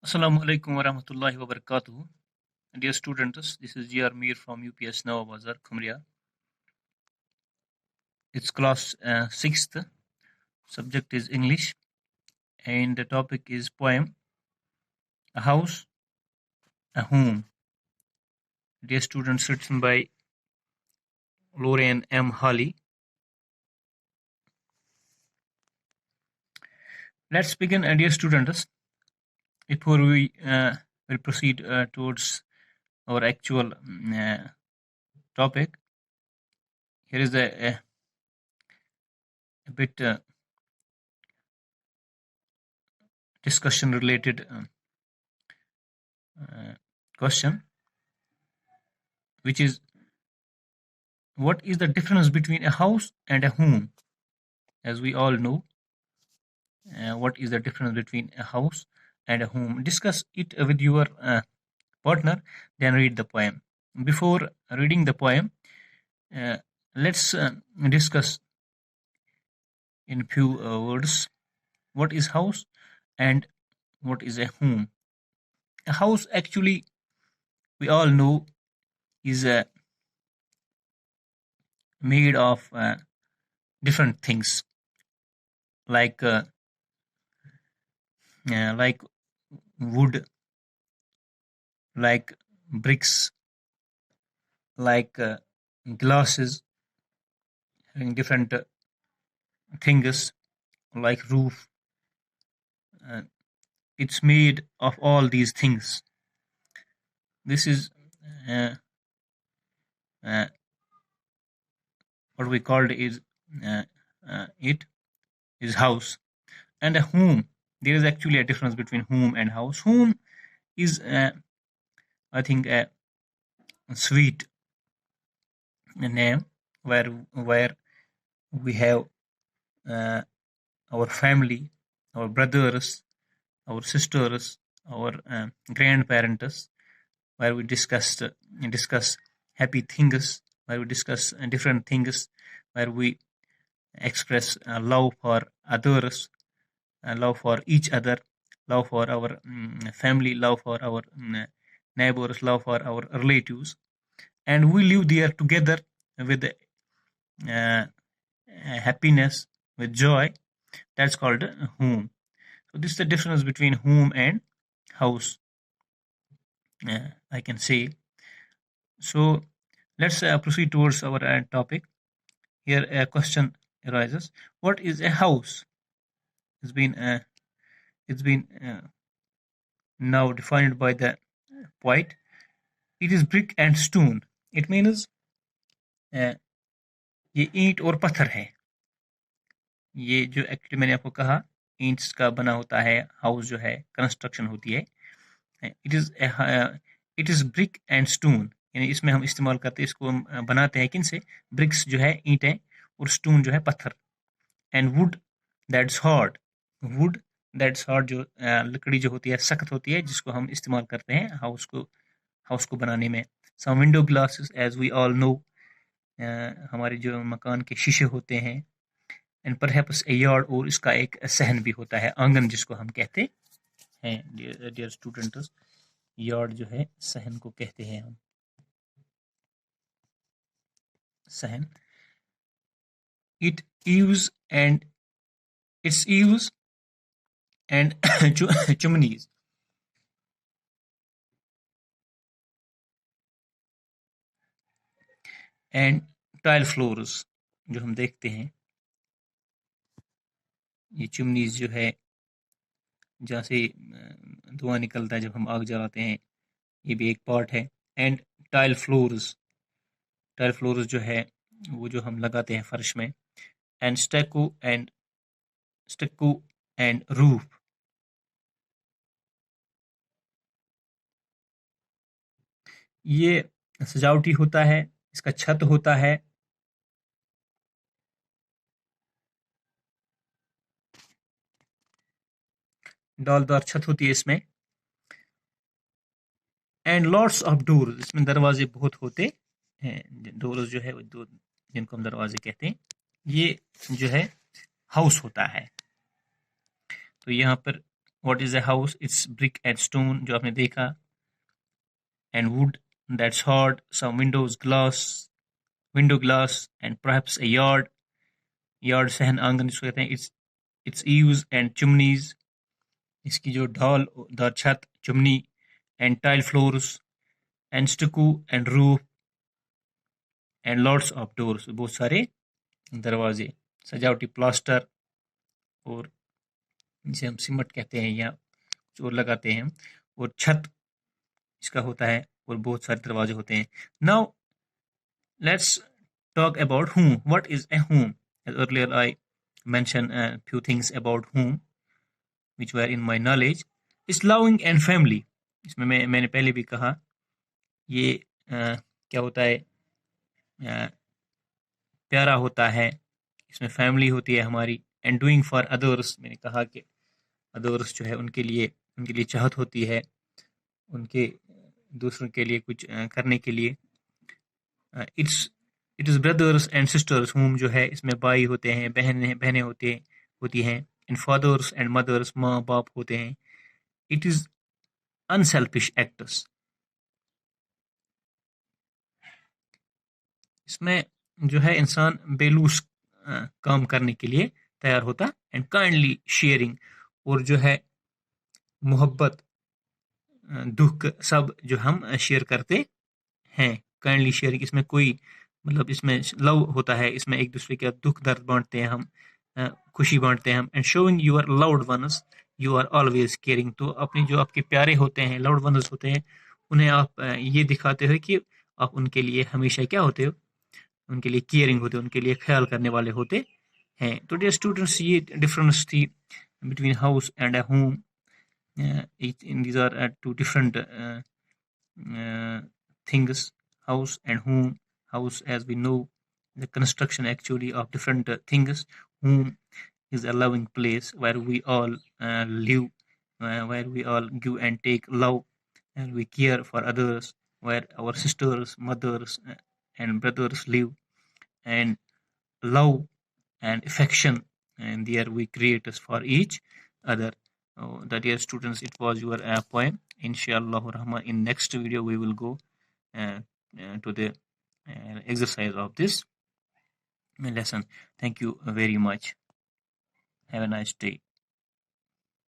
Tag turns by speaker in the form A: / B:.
A: Assalamu alaikum wa rahmatullahi wa barakatuh. Dear students, this is GR Mir from UPS Nawab Bazar, Khumria. It's class 6th. Subject is English and the topic is poem, A House, a Home. Dear students, written by Lorraine M. Hawley. Let's begin, dear students. Before we will proceed towards our actual topic, here is a bit discussion related question, which is, what is the difference between a house and a home? As we all know, what is the difference between a house and a home? Discuss it with your partner, then read the poem. Before reading the poem, let's discuss in few words what is house and what is a home. A house, actually, we all know, is made of different things like wood, like bricks, like glasses, having different things, like roof. It's made of all these things. This is what we called is it is house. And a home, there is actually a difference between home and house. Home is I think a sweet name where we have our family, our brothers, our sisters, our grandparents, where we discuss happy things, where we discuss different things, where we express love for others, love for each other, love for our family, love for our neighbors, love for our relatives, and we live there together with happiness, with joy. That's called home. So this is the difference between home and house, I can say. So let's proceed towards our topic. Here a question arises: what is a house? It's been now defined by the poet. It is brick and stone. It means ये ईंट और पत्थर है. ये जो actually मैंने आपको कहा, ईंट्स का बना होता है हाउस, जो है कंस्ट्रक्शन होती है. It is brick and stone, यानी इसमें हम इस्तेमाल करते हैं, इसको हम बनाते हैं किन से? ब्रिक्स जो है ईंटें, और स्टोन जो है पत्थर. And would that's hard, would that's hard, जो लकड़ी जो होती है सख्त होती है, जिसको हम इस्तेमाल करते हैं हाउस को बनाने में. Some window glasses, as we all know, हमारे जो मकान के शीशे होते हैं. एंड परहैप्स ए यार्ड, और इसका एक सहन भी होता है, आंगन जिसको हम कहते हैं. डियर स्टूडेंट्स, यार्ड जो है सहन को कहते हैं हम, सहन. Eaves and chimneys. And tile floors, जो हम देखते हैं, ये चिमनीज जो है जहाँ से धुआं निकलता है जब हम आग जलाते हैं, ये भी एक पार्ट है. एंड टाइल फ्लोर्स जो है वो जो हम लगाते हैं फर्श में. एंड स्टैको एंड रूफ, ये सजावटी होता है, इसका छत होता है. डॉलदार छत होती है इसमें. एंड लॉट्स ऑफ डोर्स, इसमें दरवाजे बहुत होते हैं. डोर्स जो है जिनको हम दरवाजे कहते हैं, ये जो है हाउस होता है. तो यहाँ पर what is a house? It's brick and stone, जो आपने देखा, and wood, that's hard, some window glass, and perhaps a yard सहन आंगन जिसको कहते हैं, its eaves and chimneys, इसकी जो ढालदार छत, chimney, and tile floors, and stucco and roof, and lots of doors, बहुत सारे दरवाजे, सजावटी प्लास्टर, और जिसे हम सिमट कहते हैं या चोर लगाते हैं, और छत इसका होता है, और बहुत सारे दरवाजे होते हैं. Now let's talk about whom. What is a whom? As earlier I mentioned a few things about whom which were in my knowledge. Is loving and family. इसमें मैंने पहले भी कहा, ये क्या होता है, प्यारा होता है, इसमें फैमिली होती है हमारी. एंड डूइंग फॉर अदर्स, मैंने कहा कि अदर्स जो है उनके लिए चाहत होती है, उनके दूसरों के लिए कुछ करने के लिए. It is brothers and sisters home, जो है इसमें भाई होते हैं, बहनें होती हैं. एंड फादर्स एंड मदर्स, माँ बाप होते हैं. इट इज़ अनसेल्फिश एक्ट्स, इसमें जो है इंसान बेलूस काम करने के लिए तैयार होता. एंड काइंडली शेयरिंग, और जो है मोहब्बत, दुख सब जो हम शेयर करते हैं. काइंडली शेयरिंग, इसमें कोई मतलब इसमें लव होता है, इसमें एक दूसरे का दुख दर्द बांटते हैं हम, खुशी बांटते हैं हम. And showing your loved ones, you are always caring, तो अपने जो आपके प्यारे होते हैं, लव्ड वंस होते हैं, उन्हें आप ये दिखाते हो कि आप उनके लिए हमेशा क्या होते हो, उनके लिए केयरिंग होते, उनके लिए ख्याल करने वाले होते हैं. तो डियर स्टूडेंट्स, ये डिफरेंस थी between house and a home. These are two different things, house and home. House, as we know, the construction actually of different things. Home is a loving place where we all live, where we all give and take love, and we care for others, where our sisters, mothers, and brothers live, and love and affection, and there we create us for each other. That, dear students, it was your poem. Inshallah Rahman, in next video we will go uh, to the exercise of this lesson. Thank you very much. Have a nice day.